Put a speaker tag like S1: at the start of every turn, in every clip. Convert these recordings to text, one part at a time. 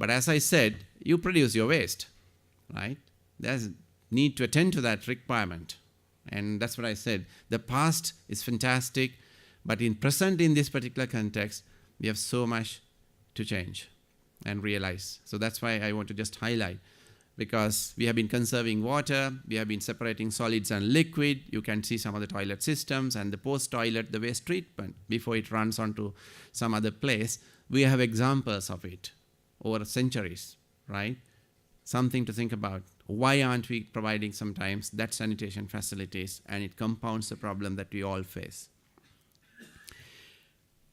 S1: But as I said, you produce your waste, right? There's need to attend to that requirement. And that's what I said. The past is fantastic, but in this particular context, we have so much to change and realize. So that's why I want to just highlight, because we have been conserving water, we have been separating solids and liquid. You can see some of the toilet systems and the post-toilet, the waste treatment, before it runs onto some other place. We have examples of it over centuries, right? Something to think about. Why aren't we providing sometimes that sanitation facilities, and it compounds the problem that we all face.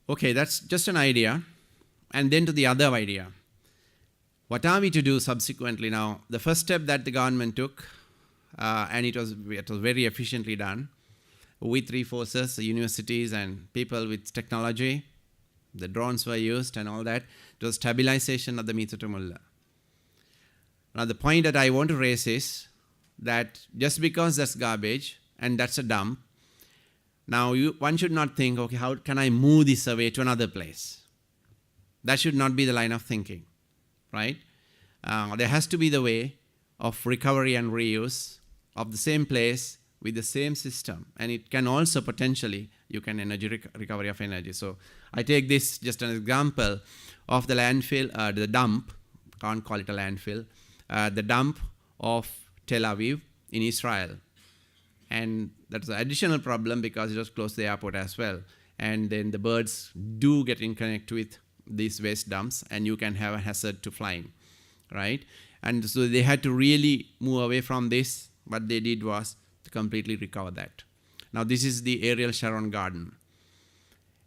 S1: Okay, that's just an idea. And then to the other idea. What are we to do subsequently now? The first step that the government took, and it was very efficiently done, with three forces, the universities and people with technology, the drones were used and all that, it was stabilization of the Mithutumulla. Now the point that I want to raise is that just because that's garbage and that's a dump, now one should not think, okay, how can I move this away to another place? That should not be the line of thinking, right? There has to be the way of recovery and reuse of the same place with the same system. And it can also potentially, you can recovery of energy. So I take this just an example of the landfill, the dump, can't call it a landfill, the dump of Tel Aviv in Israel. And that's an additional problem because it was close to the airport as well. And then the birds do get in connect with these waste dumps, and you can have a hazard to flying, right? And so they had to really move away from this. What they did was to completely recover that. Now this is the Ariel Sharon Garden.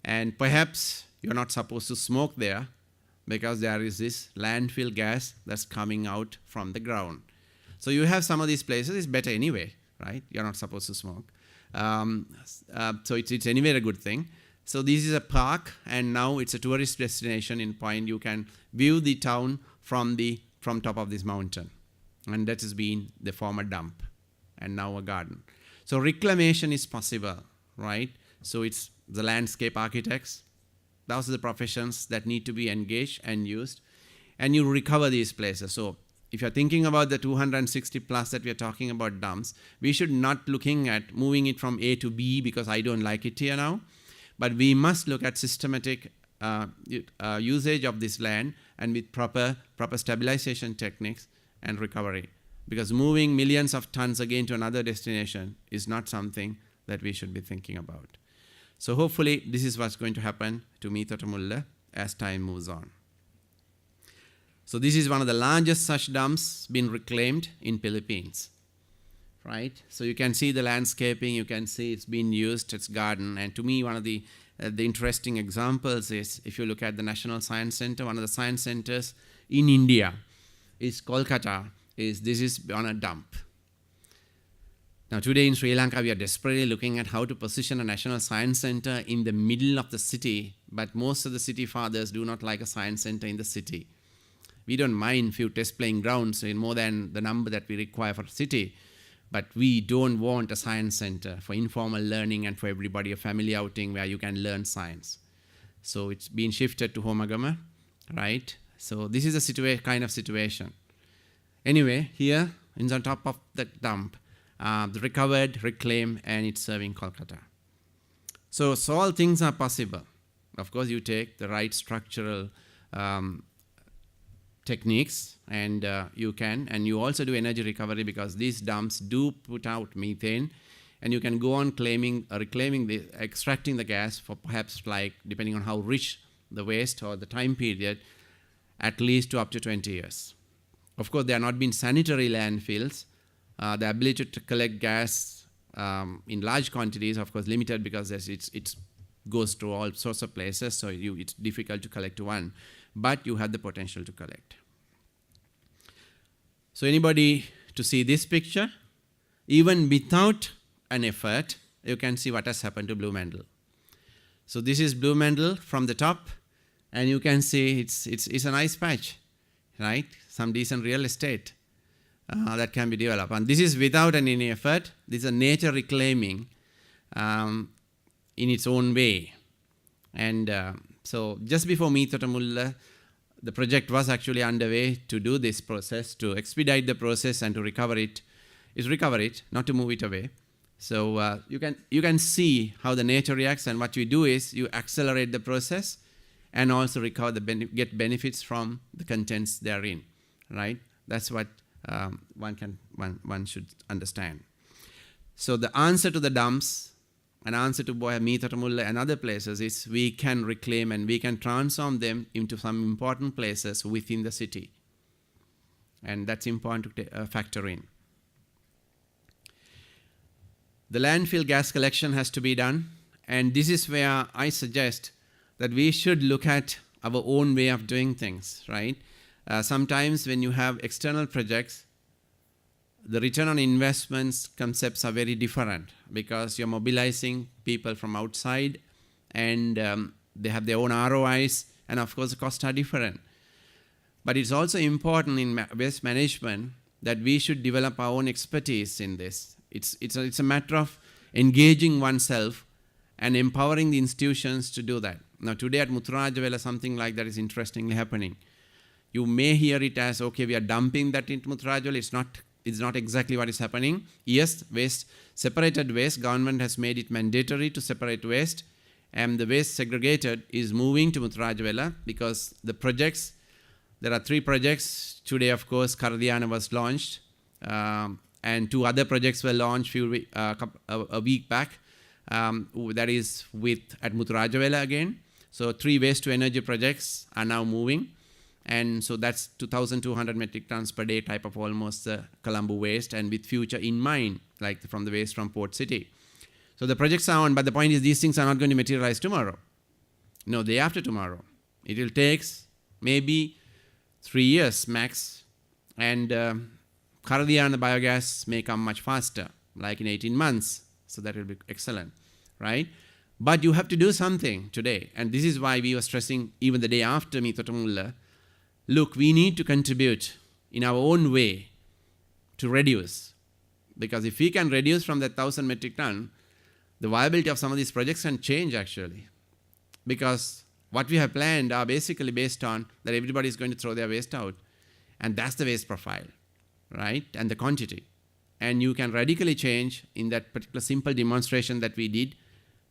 S1: And perhaps you're not supposed to smoke there because there is this landfill gas that's coming out from the ground. So you have some of these places, it's better anyway, right? You're not supposed to smoke. So it's anyway a good thing. So this is a park, and now it's a tourist destination in point. You can view the town from top of this mountain. And that has been the former dump and now a garden. So reclamation is possible, right? So it's the landscape architects. Those are the professions that need to be engaged and used. And you recover these places. So if you're thinking about the 260 plus that we're talking about dumps, we should not looking at moving it from A to B because I don't like it here now. But we must look at systematic usage of this land and with proper stabilization techniques and recovery. Because moving millions of tons again to another destination is not something that we should be thinking about. So hopefully this is what's going to happen to Mithutumulla as time moves on. So this is one of the largest such dumps been reclaimed in Philippines, right? So you can see the landscaping, you can see it's been used, it's garden. And to me, one of the interesting examples is if you look at the National Science Center, one of the science centers in India is Kolkata, this is on a dump. Now today in Sri Lanka, we are desperately looking at how to position a National Science Center in the middle of the city, but most of the city fathers do not like a science center in the city. We don't mind few test playing grounds in more than the number that we require for a city, but we don't want a science center for informal learning and for everybody a family outing where you can learn science. So it's been shifted to Homagama, right? So this is a kind of situation. Anyway, here in on top of the dump, the recovered, reclaimed, and it's serving Kolkata. So all things are possible. Of course, you take the right structural techniques, and you also do energy recovery because these dumps do put out methane, and you can go on extracting the gas for perhaps like, depending on how rich the waste or the time period, at least to up to 20 years. Of course, there have not been sanitary landfills. The ability to collect gas in large quantities, of course, limited because it goes to all sorts of places, so it's difficult to collect one, but you have the potential to collect. So anybody to see this picture, even without an effort, you can see what has happened to Blue Mandel. So this is Blue Mandel from the top, and you can see it's a nice patch, right? Some decent real estate that can be developed. And this is without any effort. This is a nature reclaiming in its own way. And so just before Mithutumulla, the project was actually underway to do this process, to expedite the process and to recover it, not to move it away. So you can see how the nature reacts, and what you do is you accelerate the process and also recover get benefits from the contents therein, right? That's what one should understand. So the answer to the dumps, an answer to Meethotamulla and other places, is we can reclaim and we can transform them into some important places within the city. And that's important to factor in. The landfill gas collection has to be done, and this is where I suggest that we should look at our own way of doing things, right? Sometimes when you have external projects, the return on investments concepts are very different because you're mobilizing people from outside, and they have their own ROIs, and of course the costs are different. But it's also important in waste management that we should develop our own expertise in this. It's a matter of engaging oneself and empowering the institutions to do that. Now today at Mutturajavela, something like that is interestingly happening. You may hear it as, okay, we are dumping that into Mutturajavela. It's not exactly what is happening. Yes, separated waste, government has made it mandatory to separate waste, and the waste segregated is moving to Mutturajavela because the projects, there are 3 projects. Today, of course, Kardiana was launched, and 2 other projects were launched a week back. That is at Mutturajavela again. So 3 waste to energy projects are now moving. And so that's 2,200 metric tons per day type of almost Colombo waste, and with future in mind, like from the waste from Port City. So the projects are on, but the point is these things are not going to materialize tomorrow. No, day after tomorrow. It will take maybe 3 years max, and Kardiana biogas may come much faster, like in 18 months. So that will be excellent, right? But you have to do something today, and this is why we were stressing even the day after Meethotamulla. Look, we need to contribute in our own way to reduce. Because if we can reduce from that 1,000 metric ton, the viability of some of these projects can change actually. Because what we have planned are basically based on that everybody is going to throw their waste out. And that's the waste profile, right? And the quantity. And you can radically change in that particular simple demonstration that we did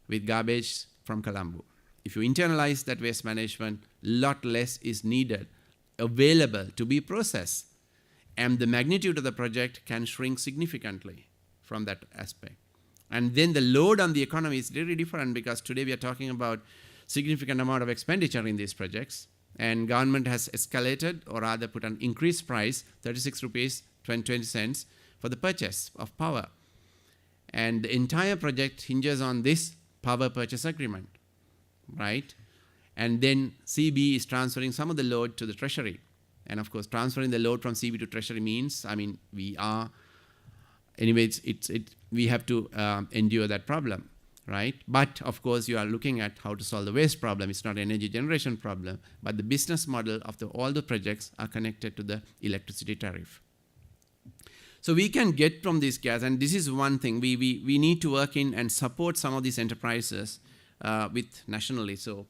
S1: with garbage from Colombo. If you internalize that waste management, lot less is needed, available to be processed, and the magnitude of the project can shrink significantly from that aspect. And then the load on the economy is very different, because today we are talking about significant amount of expenditure in these projects, and government has escalated, or rather put an increased price, 36 rupees 20 cents for the purchase of power. And the entire project hinges on this power purchase agreement, right? And then CB is transferring some of the load to the treasury. And of course, transferring the load from CB to treasury means, we have to endure that problem, right? But of course, you are looking at how to solve the waste problem. It's not an energy generation problem, but the business model of all the projects are connected to the electricity tariff. So we can get from this gas, and this is one thing, we need to work in and support some of these enterprises with nationally. So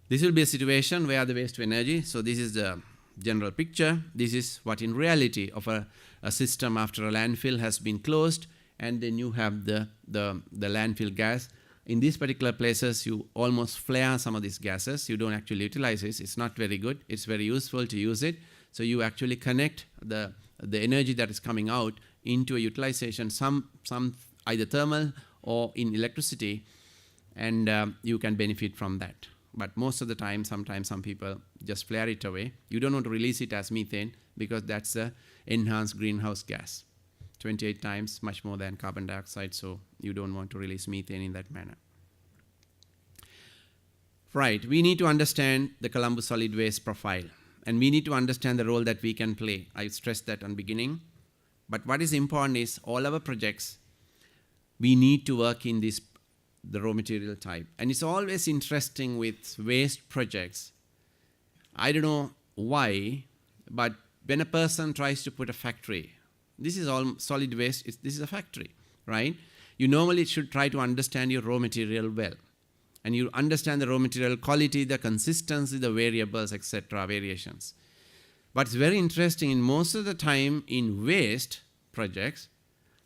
S1: this will be a situation where the waste to energy, so this is the general picture. This is what in reality of a system after a landfill has been closed, and then you have the landfill gas. In these particular places, you almost flare some of these gases. You don't actually utilize it. It's not very good. It's very useful to use it. So you actually connect the energy that is coming out into a utilization, some either thermal or in electricity, and you can benefit from that. But most of the time, sometimes some people just flare it away. You don't want to release it as methane, because that's an enhanced greenhouse gas, 28 times much more than carbon dioxide, so you don't want to release methane in that manner. Right, we need to understand the Colombo solid waste profile, and we need to understand the role that we can play. I stressed that on the beginning. But what is important is all our projects, we need to work in the raw material type. And it's always interesting with waste projects. I don't know why, but when a person tries to put a factory, this is all solid waste, this is a factory, right? You normally should try to understand your raw material well. and you understand the raw material quality, the consistency, the variables, etc., variations. But it's very interesting, in most of the time in waste projects,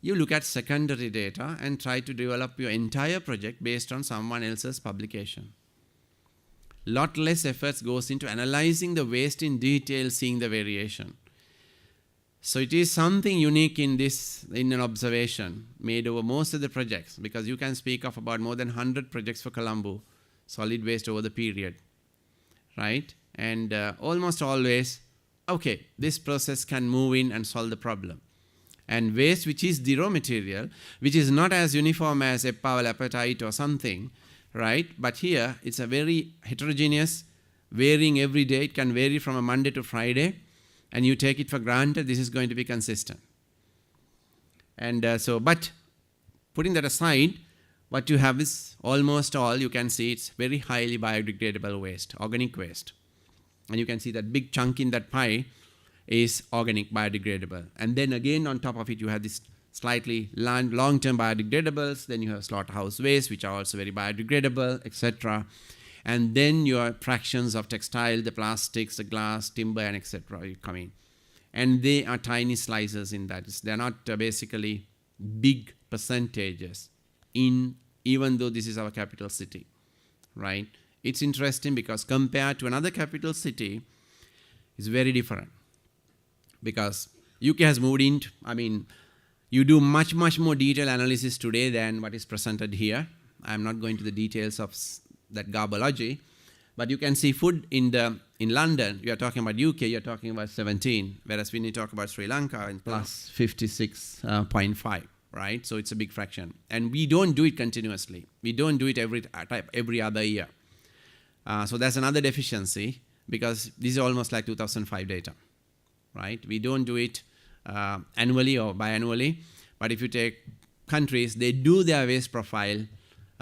S1: you look at secondary data and try to develop your entire project based on someone else's publication. Lot less efforts goes into analyzing the waste in detail, seeing the variation. So it is something unique in an observation made over most of the projects, because you can speak of about more than 100 projects for Colombo, solid waste over the period, right? And almost always, okay, this process can move in and solve the problem. And waste, which is the raw material, which is not as uniform as epawelapatite or something, right? But here, it's a very heterogeneous, varying every day. It can vary from a Monday to Friday, and you take it for granted this is going to be consistent. And but putting that aside, what you have is almost all, you can see it's very highly biodegradable waste, organic waste. And you can see that big chunk in that pie is organic, biodegradable. And then again, on top of it, you have this slightly long-term biodegradables. Then you have slaughterhouse waste, which are also very biodegradable, etc. And then your fractions of textile, the plastics, the glass, timber, and etc. come in. And they are tiny slices in that. They're not basically big percentages, even though this is our capital city, right? It's interesting because compared to another capital city, it's very different. Because UK has moved into, you do much more detailed analysis today than what is presented here. I'm not going to the details of that garbology, but you can see food in London, you are talking about UK, you're talking about 17, whereas when you talk about Sri Lanka, in plus 56.5, right? So it's a big fraction. And we don't do it continuously. We don't do it every other year. So that's another deficiency, because this is almost like 2005 data, right? We don't do it annually or biannually, but if you take countries, they do their waste profile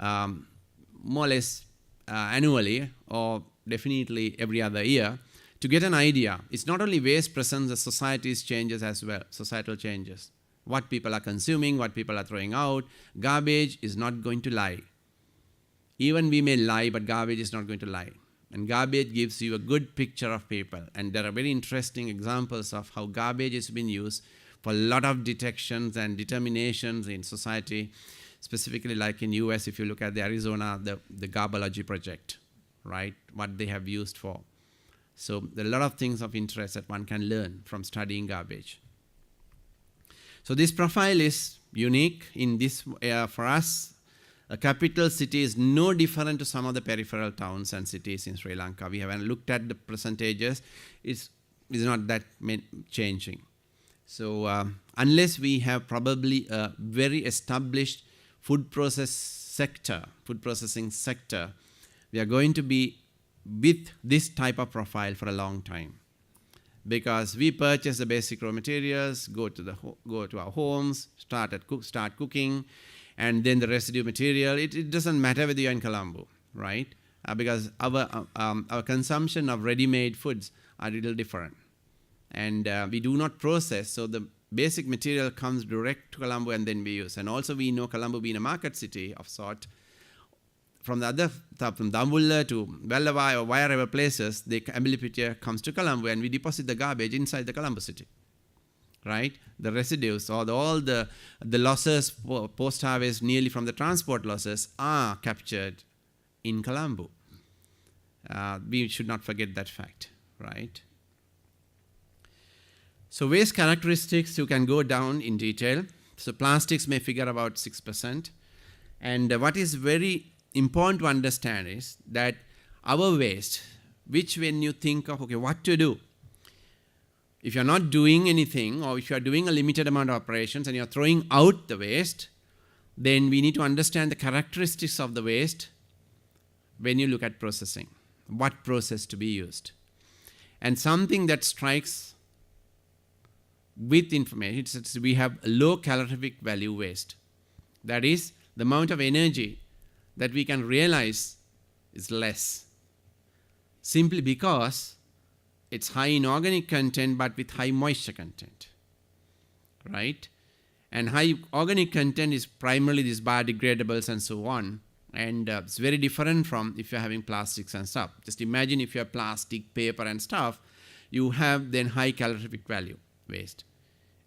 S1: more or less annually, or definitely every other year, to get an idea. It's not only waste presence, the society's changes as well, societal changes. What people are consuming, what people are throwing out. Garbage is not going to lie. Even we may lie, but garbage is not going to lie. And garbage gives you a good picture of people. And there are very interesting examples of how garbage has been used for a lot of detections and determinations in society, specifically like in US, if you look at the Arizona, the garbology project, right, what they have used for. So there are a lot of things of interest that one can learn from studying garbage. So this profile is unique in this, for us, a capital city is no different to some of the peripheral towns and cities in Sri Lanka. We haven't looked at the percentages. It's not that changing. So unless we have probably a very established food processing sector, we are going to be with this type of profile for a long time. Because we purchase the basic raw materials, go to our homes, start cooking, and then the residue material. It doesn't matter whether you're in Colombo, right? Because our consumption of ready-made foods are a little different, and we do not process. So the basic material comes direct to Colombo and then we use. And also we know Colombo being a market city of sort. From the other, from Dambulla to Vellavai or wherever places, the amblyptia comes to Colombo and we deposit the garbage inside the Colombo city, right? The residues or all the losses post-harvest nearly from the transport losses are captured in Colombo. We should not forget that fact, right? So waste characteristics, you can go down in detail. So plastics may figure about 6%. And what is very important to understand is that our waste, which when you think of, okay, what to do? If you're not doing anything, or if you're doing a limited amount of operations and you're throwing out the waste, then we need to understand the characteristics of the waste when you look at processing. What process to be used? And something that strikes with information, it's we have low calorific value waste. That is, the amount of energy that we can realize is less. Simply because it's high in organic content but with high moisture content, right? And high organic content is primarily these biodegradables and so on, And it's very different from if you're having plastics and stuff. Just imagine if you have plastic, paper and stuff, you have then high calorific value waste.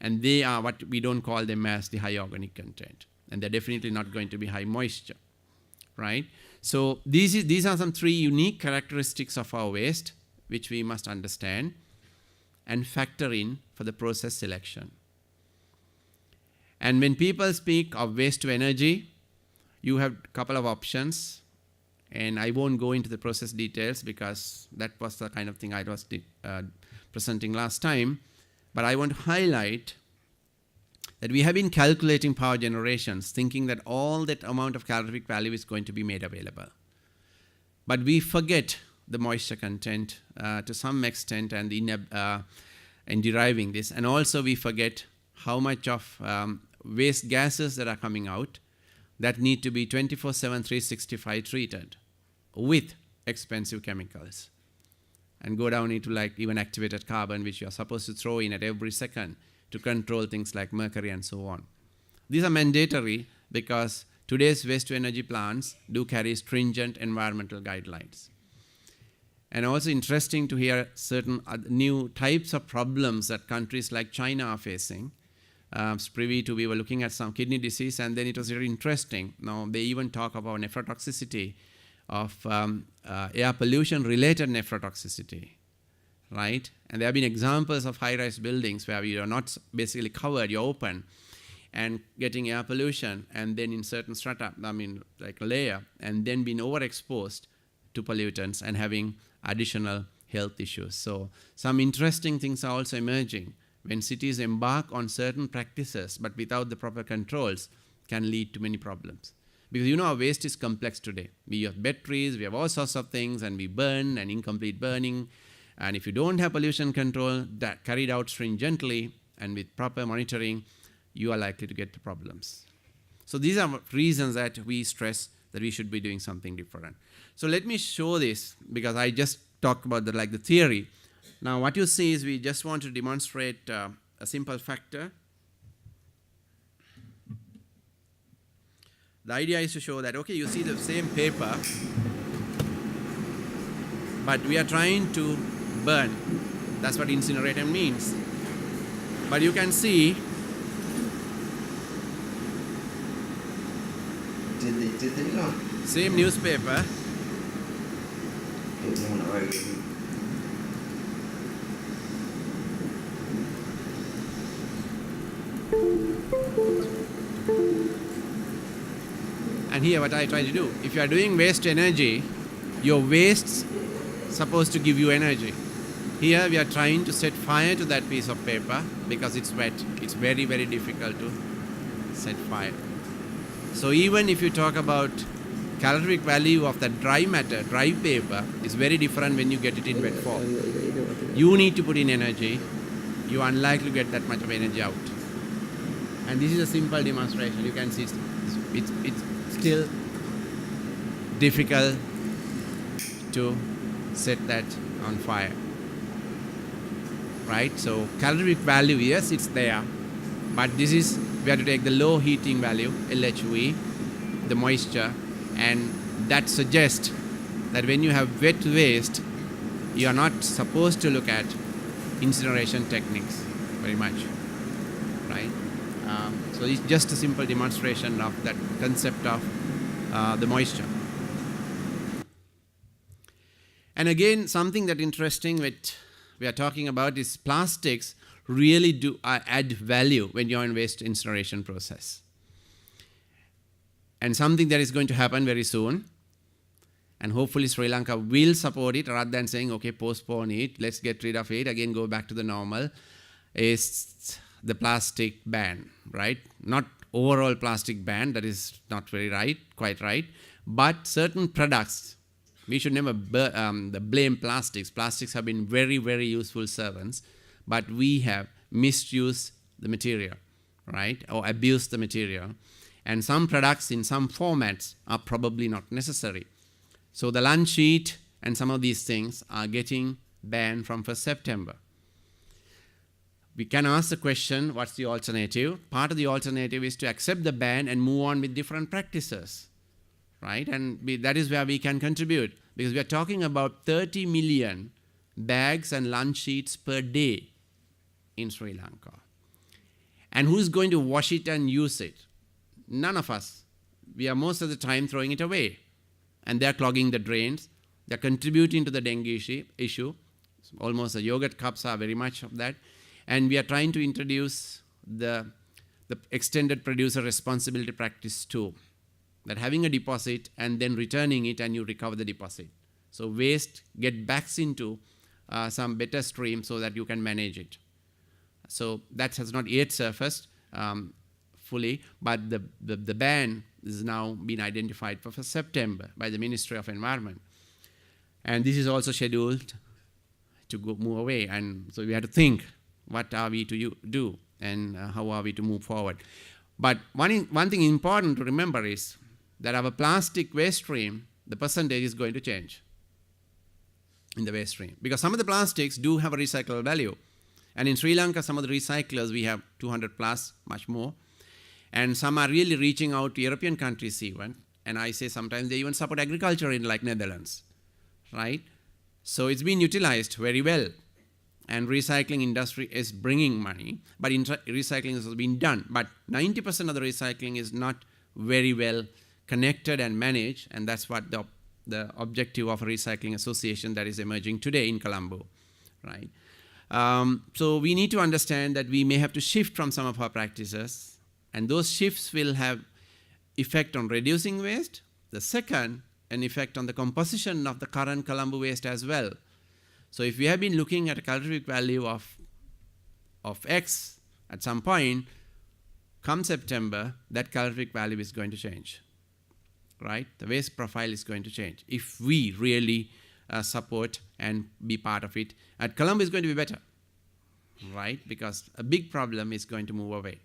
S1: And they are what we don't call them as the high organic content. And they're definitely not going to be high moisture, right? So these are some 3 unique characteristics of our waste, which we must understand and factor in for the process selection. And when people speak of waste to energy, you have a couple of options, and I won't go into the process details because that was the kind of thing I was presenting last time. But I want to highlight that we have been calculating power generations, thinking that all that amount of calorific value is going to be made available. But we forget the moisture content to some extent and in deriving this. And also we forget how much of waste gases that are coming out that need to be 24/7, 365 treated with expensive chemicals. And go down into like even activated carbon, which you are supposed to throw in at every second to control things like mercury and so on. These are mandatory because today's waste-to-energy plants do carry stringent environmental guidelines. And also interesting to hear certain new types of problems that countries like China are facing. We were looking at some kidney disease, and then it was very interesting. Now they even talk about nephrotoxicity of air pollution-related nephrotoxicity, right? And there have been examples of high-rise buildings where you are not basically covered, you're open, and getting air pollution, and then in certain strata, like a layer, and then being overexposed to pollutants and having additional health issues. So some interesting things are also emerging. When cities embark on certain practices, but without the proper controls, can lead to many problems. Because our waste is complex today. We have batteries, we have all sorts of things, and we burn, and incomplete burning. And if you don't have pollution control that carried out stringently and with proper monitoring, you are likely to get the problems. So these are reasons that we stress that we should be doing something different. So let me show this, because I just talked about the theory. Now what you see is we just want to demonstrate a simple factor. The idea is to show that, okay, you see the same paper, but we are trying to burn. That's what incinerator means. But you can see same newspaper. And here what I try to do, if you are doing waste energy, your waste's supposed to give you energy. Here we are trying to set fire to that piece of paper because it's wet. It's very, very difficult to set fire. So even if you talk about calorific value of that dry matter, dry paper, is very different when you get it in wet form. You need to put in energy. You are unlikely to get that much of energy out. And this is a simple demonstration. You can see it's still difficult to set that on fire, right? So calorific value, yes, it's there, but this is, we have to take the low heating value, LHV, the moisture, and that suggests that when you have wet waste, you are not supposed to look at incineration techniques very much, right? So it's just a simple demonstration of that concept of the moisture. And again, something that interesting which we are talking about is plastics really do add value when you're in waste incineration process. And something that is going to happen very soon, and hopefully Sri Lanka will support it rather than saying, okay, postpone it, let's get rid of it, again go back to the normal, is the plastic ban, right? Not overall plastic ban, that is not quite right, but certain products, we should never blame plastics. Plastics have been very, very useful servants, but we have misused the material, right? Or abused the material. And some products in some formats are probably not necessary. So the lunch sheet and some of these things are getting banned from 1st September. We can ask the question, what's the alternative? Part of the alternative is to accept the ban and move on with different practices, right? And that is where we can contribute, because we are talking about 30 million bags and lunch sheets per day in Sri Lanka. And who's going to wash it and use it? None of us. We are most of the time throwing it away. And they're clogging the drains. They're contributing to the dengue issue. Almost the yogurt cups are very much of that. And we are trying to introduce the extended producer responsibility practice too. That having a deposit and then returning it and you recover the deposit. So waste get back into some better stream so that you can manage it. So that has not yet surfaced fully, but the ban is now been identified for September by the Ministry of Environment. And this is also scheduled to move away. And so we have to think, what are we to do and how are we to move forward? But one thing important to remember is that our plastic waste stream, the percentage is going to change in the waste stream. Because some of the plastics do have a recyclable value. And in Sri Lanka, some of the recyclers, we have 200 plus, much more. And some are really reaching out to European countries even. And I say sometimes they even support agriculture in like Netherlands, right? So it's been utilized very well. And recycling industry is bringing money, but recycling has been done. But 90% of the recycling is not very well connected and managed, and that's what the objective of a recycling association that is emerging today in Colombo, right? So we need to understand that we may have to shift from some of our practices, and those shifts will have effect on reducing waste. The second, an effect on the composition of the current Colombo waste as well. So if we have been looking at a calorific value of X at some point, come September, that calorific value is going to change, right? The waste profile is going to change if we really support and be part of it. At Colombo is going to be better, right? Because a big problem is going to move away.